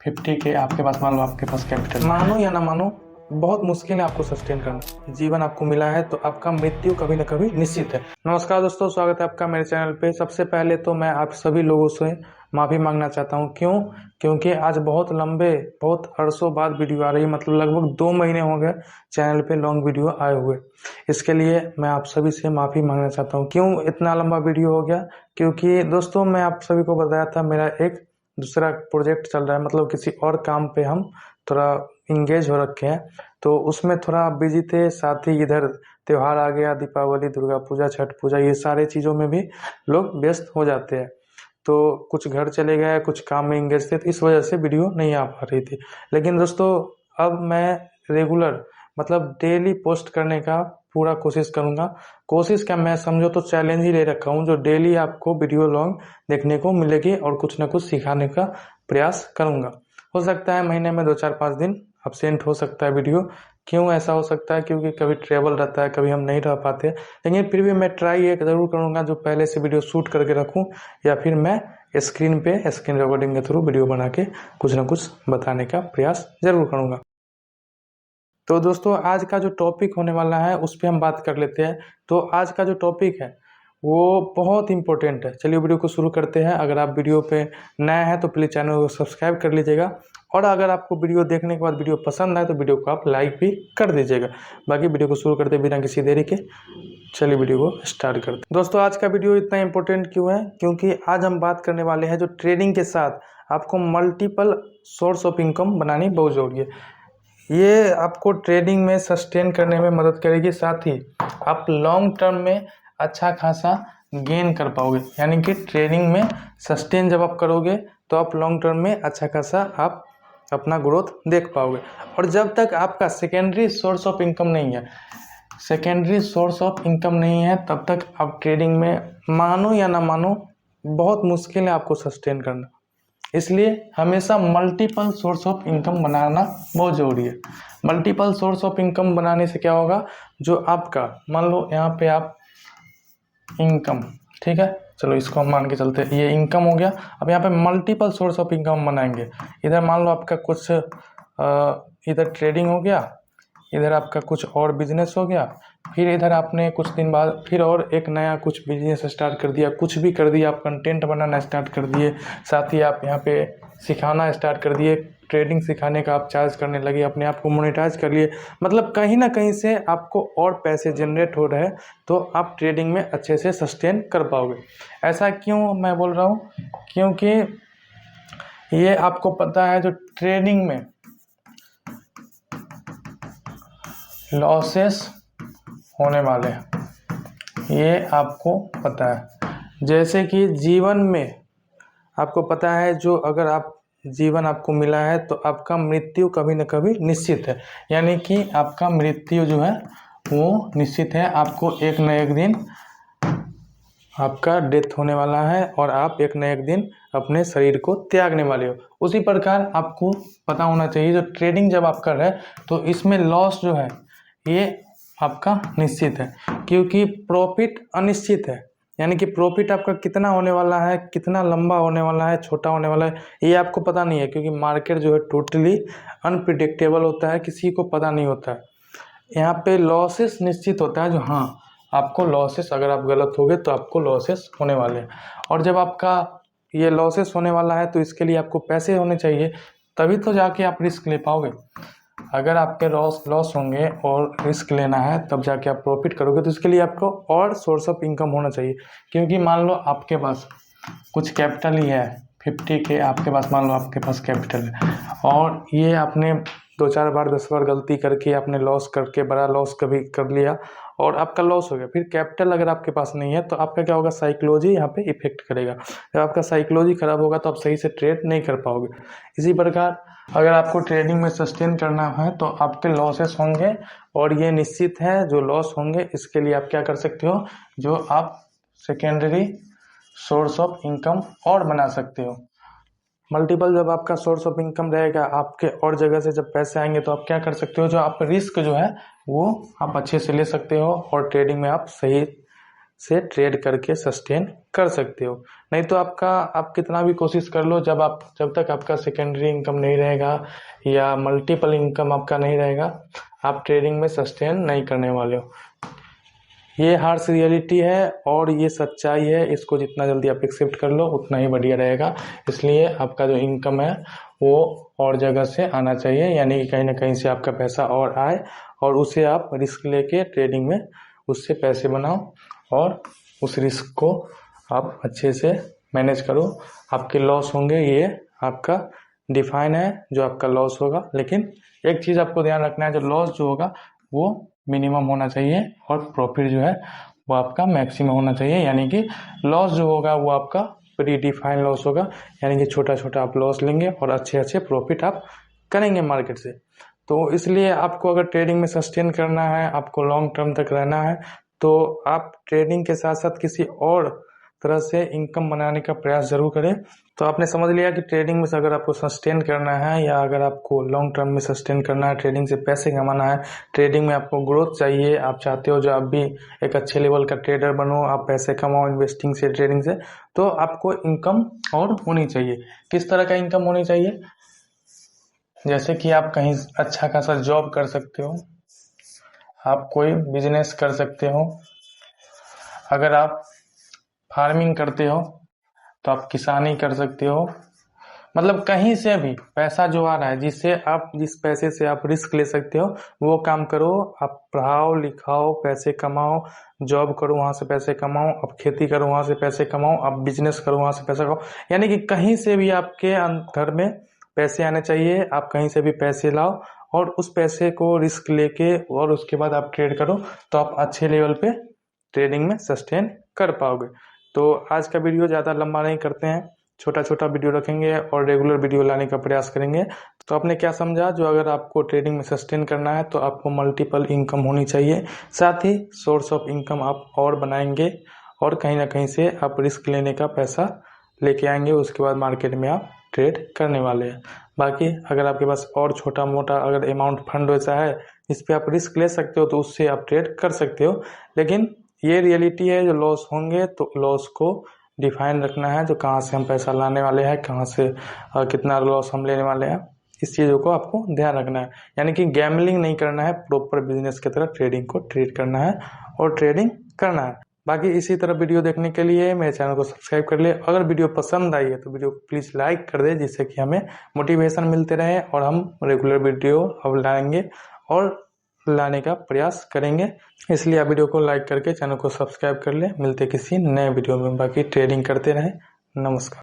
50K आपके पास, मान लो आपके पास कैपिटल, मानो या ना मानो बहुत मुश्किल है आपको सस्टेन करना। जीवन आपको मिला है तो आपका मृत्यु कभी न कभी निश्चित है। नमस्कार दोस्तों, स्वागत है आपका मेरे चैनल पे। सबसे पहले तो मैं आप सभी लोगों से माफ़ी मांगना चाहता हूँ। क्योंकि आज बहुत अरसों बाद वीडियो आ रही है, मतलब लगभग 2 महीने हो गए चैनल पे लॉन्ग वीडियो आए हुए। इसके लिए मैं आप सभी से माफ़ी मांगना चाहता हूँ। क्यों इतना लंबा वीडियो हो गया? क्योंकि दोस्तों मैं आप सभी को बताया था मेरा एक दूसरा प्रोजेक्ट चल रहा है, मतलब किसी और काम पे हम थोड़ा इंगेज हो रखे हैं, तो उसमें थोड़ा बिजी थे। साथ ही इधर त्योहार आ गया, दीपावली, दुर्गा पूजा, छठ पूजा, ये सारे चीज़ों में भी लोग व्यस्त हो जाते हैं। तो कुछ घर चले गए, कुछ काम में इंगेज थे, तो इस वजह से वीडियो नहीं आ पा रही थी। लेकिन दोस्तों अब मैं रेगुलर मतलब डेली पोस्ट करने का पूरा कोशिश करूंगा। कोशिश क्या, मैं समझो तो चैलेंज ही ले रखा हूँ, जो डेली आपको वीडियो लॉन्ग देखने को मिलेगी और कुछ ना कुछ सिखाने का प्रयास करूंगा। हो सकता है महीने में 2-4-5 दिन अब्सेंट हो सकता है वीडियो। क्यों ऐसा हो सकता है? क्योंकि कभी ट्रेवल रहता है, कभी हम नहीं रह पाते। लेकिन फिर भी मैं ट्राई एक ज़रूर करूँगा, जो पहले से वीडियो शूट करके रखूँ, या फिर मैं स्क्रीन रिकॉर्डिंग के थ्रू वीडियो बना के कुछ ना कुछ बताने का प्रयास जरूर करूँगा। तो दोस्तों आज का जो टॉपिक होने वाला है उस पर हम बात कर लेते हैं। तो आज का जो टॉपिक है वो बहुत इम्पोर्टेंट है। चलिए वीडियो को शुरू करते हैं। अगर आप वीडियो पे नए हैं तो प्लीज़ चैनल को सब्सक्राइब कर लीजिएगा, और अगर आपको वीडियो देखने के बाद वीडियो पसंद आए तो वीडियो को आप लाइक भी कर दीजिएगा। बाकी वीडियो को शुरू करते बिना किसी देरी के चलिए वीडियो को स्टार्ट करते हैं। दोस्तों आज का वीडियो इतना इम्पोर्टेंट क्यों है? क्योंकि आज हम बात करने वाले हैं जो ट्रेडिंग के साथ आपको मल्टीपल सोर्स ऑफ इनकम बनानी बहुत जरूरी है। ये आपको ट्रेडिंग में सस्टेन करने में मदद करेगी, साथ ही आप लॉन्ग टर्म में अच्छा खासा गेन कर पाओगे। यानी कि ट्रेडिंग में सस्टेन जब आप करोगे तो आप लॉन्ग टर्म में अच्छा खासा आप अपना ग्रोथ देख पाओगे। और जब तक आपका सेकेंडरी सोर्स ऑफ इनकम नहीं है तब तक आप ट्रेडिंग में, मानो या ना मानो, बहुत मुश्किल है आपको सस्टेन करना। इसलिए हमेशा मल्टीपल सोर्स ऑफ इनकम बनाना बहुत ज़रूरी है। मल्टीपल सोर्स ऑफ इनकम बनाने से क्या होगा, जो आपका, मान लो यहाँ पे आप इनकम, ठीक है, चलो इसको हम मान के चलते हैं, ये इनकम हो गया। अब यहाँ पे मल्टीपल सोर्स ऑफ इनकम बनाएंगे। इधर मान लो आपका कुछ इधर ट्रेडिंग हो गया, इधर आपका कुछ और बिजनेस हो गया, फिर इधर आपने कुछ दिन बाद फिर और एक नया कुछ बिजनेस स्टार्ट कर दिया, कुछ भी कर दिया, आप कंटेंट बनाना स्टार्ट कर दिए, साथ ही आप यहाँ पे सिखाना स्टार्ट कर दिए, ट्रेडिंग सिखाने का आप चार्ज करने लगे, अपने आप को मोनेटाइज कर लिए। मतलब कहीं ना कहीं से आपको और पैसे जनरेट हो रहे हैं, तो आप ट्रेडिंग में अच्छे से सस्टेन कर पाओगे। ऐसा क्यों मैं बोल रहा हूँ? क्योंकि ये आपको पता है जो ट्रेडिंग में लॉसेस होने वाले हैं, ये आपको पता है। जैसे कि जीवन में आपको पता है, जो अगर आप जीवन आपको मिला है तो आपका मृत्यु कभी न कभी निश्चित है। यानी कि आपका मृत्यु जो है वो निश्चित है। आपको एक न एक दिन आपका डेथ होने वाला है और आप एक न एक दिन अपने शरीर को त्यागने वाले हो। उसी प्रकार आपको पता होना चाहिए, जो ट्रेडिंग जब आप कर रहे हैं तो इसमें लॉस जो है ये आपका निश्चित है, क्योंकि प्रॉफिट अनिश्चित है। यानी कि प्रॉफिट आपका कितना होने वाला है, कितना लंबा होने वाला है, छोटा होने वाला है, ये आपको पता नहीं है। क्योंकि मार्केट जो है टोटली अनप्रिडिक्टेबल होता है, किसी को पता नहीं होता है। यहाँ पे लॉसेस निश्चित होता है, जो हाँ आपको लॉसेस, अगर आप गलत हो गए तो आपको लॉसेस होने वाले हैं। और जब आपका ये लॉसेस होने वाला है तो इसके लिए आपको पैसे होने चाहिए, तभी तो जाके आप रिस्क ले पाओगे। अगर आपके लॉस होंगे और रिस्क लेना है तब जाके आप प्रॉफिट करोगे, तो इसके लिए आपको और सोर्स ऑफ इनकम होना चाहिए। क्योंकि मान लो आपके पास कुछ कैपिटल ही है, 50K आपके पास, मान लो आपके पास कैपिटल है, और ये आपने 2-4 बार 10 बार गलती करके आपने लॉस करके, बड़ा लॉस कभी कर लिया और आपका लॉस हो गया। फिर कैपिटल अगर आपके पास नहीं है तो आपका क्या होगा, साइकोलॉजी यहाँ पे इफेक्ट करेगा। जब आपका साइकोलॉजी खराब होगा तो आप सही से ट्रेड नहीं कर पाओगे। इसी प्रकार अगर आपको ट्रेडिंग में सस्टेन करना है तो आपके लॉसेस होंगे, और ये निश्चित है जो लॉस होंगे। इसके लिए आप क्या कर सकते हो, जो आप सेकेंडरी सोर्स ऑफ इनकम और बना सकते हो। मल्टीपल जब आपका सोर्स ऑफ इनकम रहेगा, आपके और जगह से जब पैसे आएंगे तो आप क्या कर सकते हो, जो आप रिस्क जो है वो आप अच्छे से ले सकते हो, और ट्रेडिंग में आप सही से ट्रेड करके सस्टेन कर सकते हो। नहीं तो आप कितना भी कोशिश कर लो, जब तक आपका सेकेंडरी इनकम नहीं रहेगा या मल्टीपल इनकम आपका नहीं रहेगा, आप ट्रेडिंग में सस्टेन नहीं करने वाले हो। ये हार्श रियलिटी है और ये सच्चाई है। इसको जितना जल्दी आप एक्सेप्ट कर लो उतना ही बढ़िया रहेगा। इसलिए आपका जो इनकम है वो और जगह से आना चाहिए, यानी कि कहीं ना कहीं से आपका पैसा और आए और उसे आप रिस्क लेके ट्रेडिंग में उससे पैसे बनाओ और उस रिस्क को आप अच्छे से मैनेज करो। आपके लॉस होंगे, ये आपका डिफाइन है जो आपका लॉस होगा, लेकिन एक चीज़ आपको ध्यान रखना है, जो लॉस जो होगा वो मिनिमम होना चाहिए और प्रॉफिट जो है वो आपका मैक्सिमम होना चाहिए। यानी कि लॉस जो होगा वो आपका प्री डिफाइन लॉस होगा, यानी कि छोटा छोटा आप लॉस लेंगे और अच्छे अच्छे प्रॉफिट आप करेंगे मार्केट से। तो इसलिए आपको अगर ट्रेडिंग में सस्टेन करना है, आपको लॉन्ग टर्म तक रहना है, तो आप ट्रेडिंग के साथ साथ किसी और तरह से इनकम बनाने का प्रयास जरूर करें। तो आपने समझ लिया कि ट्रेडिंग में से अगर आपको सस्टेन करना है या अगर आपको लॉन्ग टर्म में सस्टेन करना है, ट्रेडिंग से पैसे कमाना है, ट्रेडिंग में आपको ग्रोथ चाहिए, आप चाहते हो जो आप भी एक अच्छे लेवल का ट्रेडर बनो, आप पैसे कमाओ इन्वेस्टिंग से, ट्रेडिंग से, तो आपको इनकम और होनी चाहिए। किस तरह का इनकम होनी चाहिए? जैसे कि आप कहीं अच्छा खासा जॉब कर सकते हो, आप कोई बिजनेस कर सकते हो, अगर आप फार्मिंग करते हो तो आप किसानी कर सकते हो। मतलब कहीं से भी पैसा जो आ रहा है, जिस पैसे से आप रिस्क ले सकते हो वो काम करो। आप पढ़ाओ लिखाओ, पैसे कमाओ, जॉब करो वहाँ से पैसे कमाओ, आप खेती करो वहाँ से पैसे कमाओ, आप बिजनेस करो वहाँ से पैसा कमाओ। यानी कि कहीं से भी आपके घर में पैसे आने चाहिए, आप कहीं से भी पैसे लाओ और उस पैसे को रिस्क लेके और उसके बाद आप ट्रेड करो, तो आप अच्छे लेवल पे ट्रेडिंग में सस्टेन कर पाओगे। तो आज का वीडियो ज़्यादा लंबा नहीं करते हैं, छोटा छोटा वीडियो रखेंगे और रेगुलर वीडियो लाने का प्रयास करेंगे। तो आपने क्या समझा? जो अगर आपको ट्रेडिंग में सस्टेन करना है तो आपको मल्टीपल इनकम होनी चाहिए, साथ ही सोर्स ऑफ इनकम आप और बनाएंगे और कहीं ना कहीं से आप रिस्क लेने का पैसा लेके आएंगे, उसके बाद मार्केट में आप ट्रेड करने वाले हैं। बाकी अगर आपके पास और छोटा मोटा अगर अमाउंट फंड वैसा है इस पर आप रिस्क ले सकते हो तो उससे आप ट्रेड कर सकते हो। लेकिन ये रियलिटी है, जो लॉस होंगे तो लॉस को डिफाइन रखना है, जो कहाँ से हम पैसा लाने वाले हैं, कहाँ से कितना लॉस हम लेने वाले हैं, इस चीज़ों को आपको ध्यान रखना है। यानी कि गैम्बलिंग नहीं करना है, प्रॉपर बिजनेस की तरह ट्रेडिंग को ट्रीट करना है और ट्रेडिंग करना है। बाकी इसी तरह वीडियो देखने के लिए मेरे चैनल को सब्सक्राइब कर ले। अगर वीडियो पसंद आई है तो वीडियो को प्लीज़ लाइक कर दे, जिससे कि हमें मोटिवेशन मिलते रहे और हम रेगुलर वीडियो अब लाएंगे और लाने का प्रयास करेंगे। इसलिए आप वीडियो को लाइक करके चैनल को सब्सक्राइब कर ले। मिलते किसी नए वीडियो में, बाकी ट्रेडिंग करते रहें। नमस्कार।